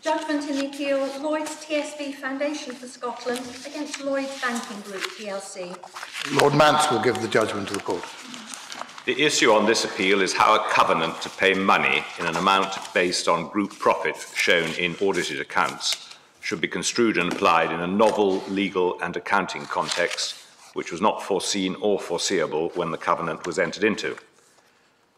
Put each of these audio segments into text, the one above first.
Judgment in the appeal Lloyds TSB Foundation for Scotland against Lloyds Banking Group plc. Lord Mance will give the judgment to the court. The issue on this appeal is how a covenant to pay money in an amount based on group profit shown in audited accounts should be construed and applied in a novel legal and accounting context which was not foreseen or foreseeable when the covenant was entered into.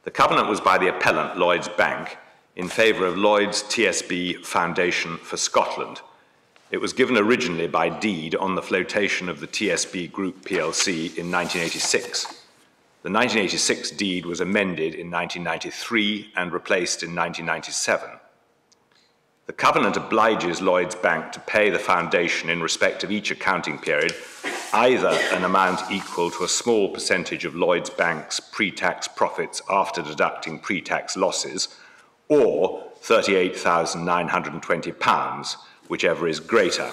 The covenant was by the appellant, Lloyds Bank, in favour of Lloyds TSB Foundation for Scotland. It was given originally by deed on the flotation of the TSB Group plc in 1986. The 1986 deed was amended in 1993 and replaced in 1997. The covenant obliges Lloyds Bank to pay the foundation in respect of each accounting period either an amount equal to a small percentage of Lloyds Bank's pre-tax profits after deducting pre-tax losses, or £38,920, whichever is greater.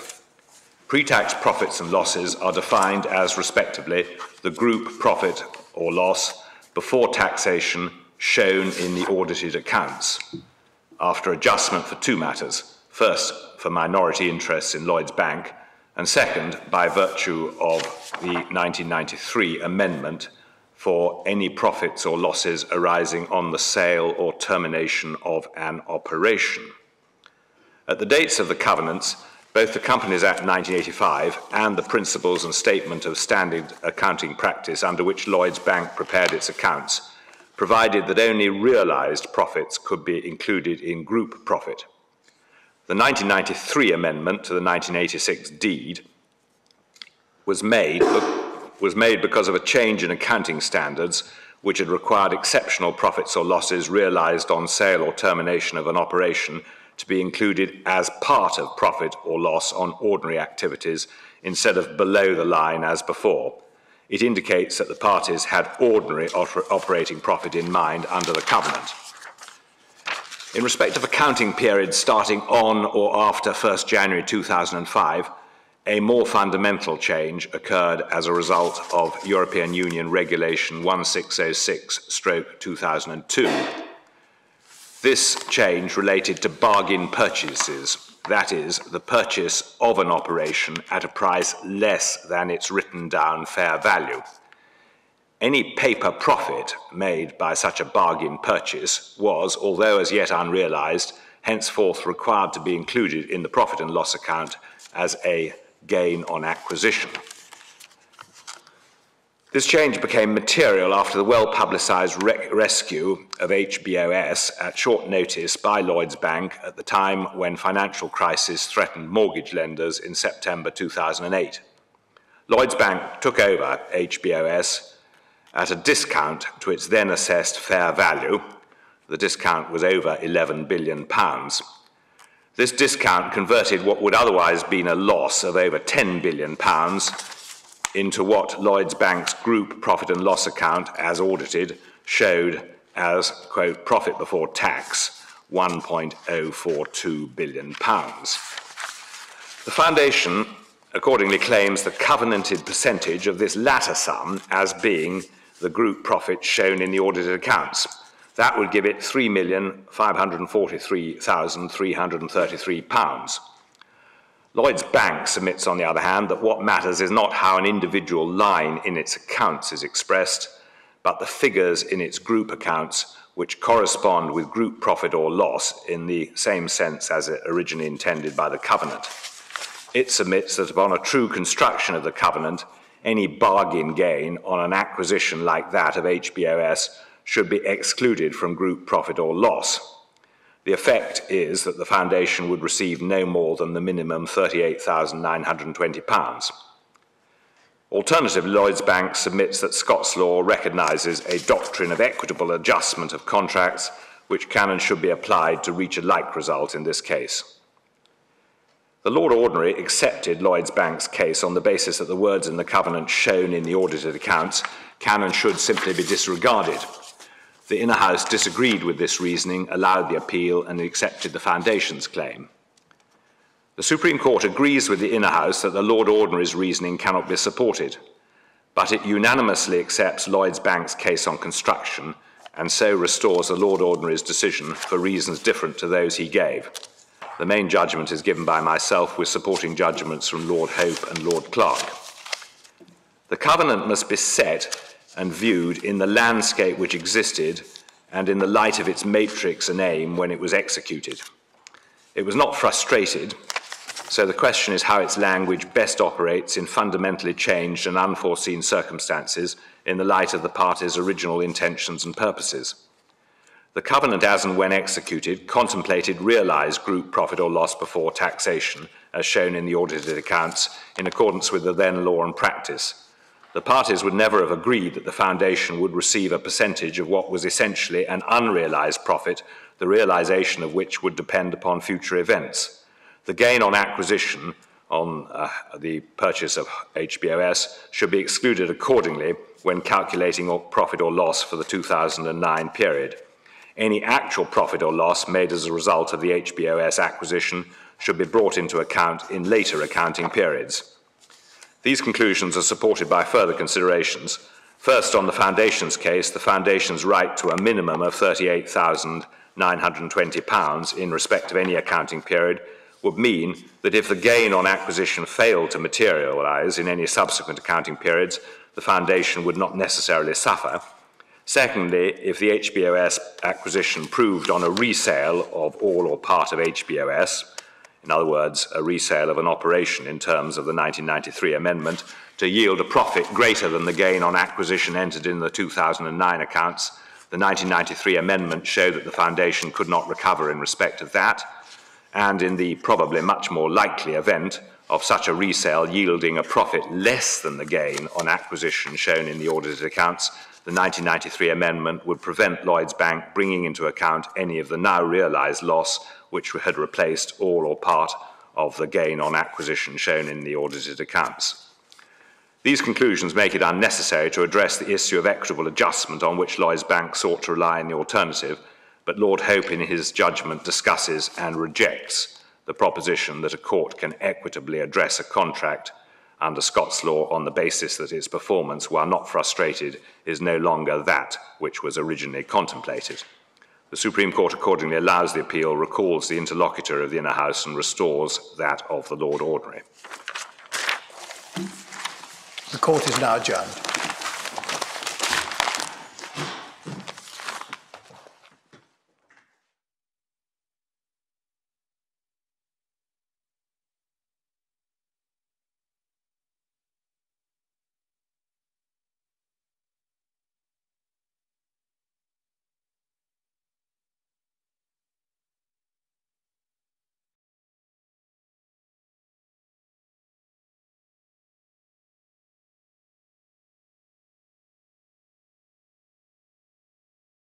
Pre-tax profits and losses are defined as, respectively, the group profit or loss before taxation shown in the audited accounts, after adjustment for two matters: first, for minority interests in Lloyds Bank, and second, by virtue of the 1993 amendment, for any profits or losses arising on the sale or termination of an operation. At the dates of the covenants, both the Companies Act 1985 and the Principles and Statement of Standard Accounting Practice under which Lloyds Bank prepared its accounts provided that only realised profits could be included in group profit. The 1993 amendment to the 1986 deed was made because of a change in accounting standards which had required exceptional profits or losses realised on sale or termination of an operation to be included as part of profit or loss on ordinary activities instead of below the line as before. It indicates that the parties had ordinary operating profit in mind under the covenant. In respect of accounting periods starting on or after 1st January 2005, a more fundamental change occurred as a result of European Union Regulation 1606/2002. This change related to bargain purchases, that is, the purchase of an operation at a price less than its written down fair value. Any paper profit made by such a bargain purchase was, although as yet unrealised, henceforth required to be included in the profit and loss account as a gain on acquisition. This change became material after the well-publicised rescue of HBOS at short notice by Lloyds Bank at the time when financial crisis threatened mortgage lenders in September 2008. Lloyds Bank took over HBOS at a discount to its then assessed fair value. The discount was over £11 billion. This discount converted what would otherwise have been a loss of over £10 billion into what Lloyds Bank's group profit and loss account, as audited, showed as, quote, profit before tax, £1.042 billion. The Foundation accordingly claims the covenanted percentage of this latter sum as being the group profit shown in the audited accounts. That would give it £3,543,333. Lloyds Bank submits, on the other hand, that what matters is not how an individual line in its accounts is expressed, but the figures in its group accounts which correspond with group profit or loss in the same sense as it originally intended by the covenant. It submits that upon a true construction of the covenant, any bargain gain on an acquisition like that of HBOS should be excluded from group profit or loss. The effect is that the Foundation would receive no more than the minimum £38,920. Alternatively, Lloyds Bank submits that Scots law recognises a doctrine of equitable adjustment of contracts which can and should be applied to reach a like result in this case. The Lord Ordinary accepted Lloyds Bank's case on the basis that the words in the covenant shown in the audited accounts can and should simply be disregarded. The Inner House disagreed with this reasoning, allowed the appeal, and accepted the Foundation's claim. The Supreme Court agrees with the Inner House that the Lord Ordinary's reasoning cannot be supported, but it unanimously accepts Lloyds Bank's case on construction and so restores the Lord Ordinary's decision for reasons different to those he gave. The main judgment is given by myself, with supporting judgments from Lord Hope and Lord Clark. The covenant must be set and viewed in the landscape which existed and in the light of its matrix and aim when it was executed. It was not frustrated, so the question is how its language best operates in fundamentally changed and unforeseen circumstances in the light of the parties' original intentions and purposes. The covenant, as and when executed, contemplated realised group profit or loss before taxation, as shown in the audited accounts, in accordance with the then law and practice. The parties would never have agreed that the foundation would receive a percentage of what was essentially an unrealised profit, the realisation of which would depend upon future events. The gain on acquisition on the purchase of HBOS should be excluded accordingly when calculating profit or loss for the 2009 period. Any actual profit or loss made as a result of the HBOS acquisition should be brought into account in later accounting periods. These conclusions are supported by further considerations. First, on the Foundation's case, the Foundation's right to a minimum of £38,920 in respect of any accounting period would mean that if the gain on acquisition failed to materialise in any subsequent accounting periods, the Foundation would not necessarily suffer. Secondly, if the HBOS acquisition proved on a resale of all or part of HBOS, in other words, a resale of an operation in terms of the 1993 amendment, to yield a profit greater than the gain on acquisition entered in the 2009 accounts, the 1993 amendment showed that the Foundation could not recover in respect of that, and in the probably much more likely event of such a resale yielding a profit less than the gain on acquisition shown in the audited accounts, the 1993 amendment would prevent Lloyds Bank bringing into account any of the now realised loss which had replaced all or part of the gain on acquisition shown in the audited accounts. These conclusions make it unnecessary to address the issue of equitable adjustment on which Lloyds Bank sought to rely in the alternative, but Lord Hope in his judgment discusses and rejects the proposition that a court can equitably address a contract under Scots law on the basis that its performance, while not frustrated, is no longer that which was originally contemplated. The Supreme Court accordingly allows the appeal, recalls the interlocutor of the Inner House and restores that of the Lord Ordinary. The court is now adjourned.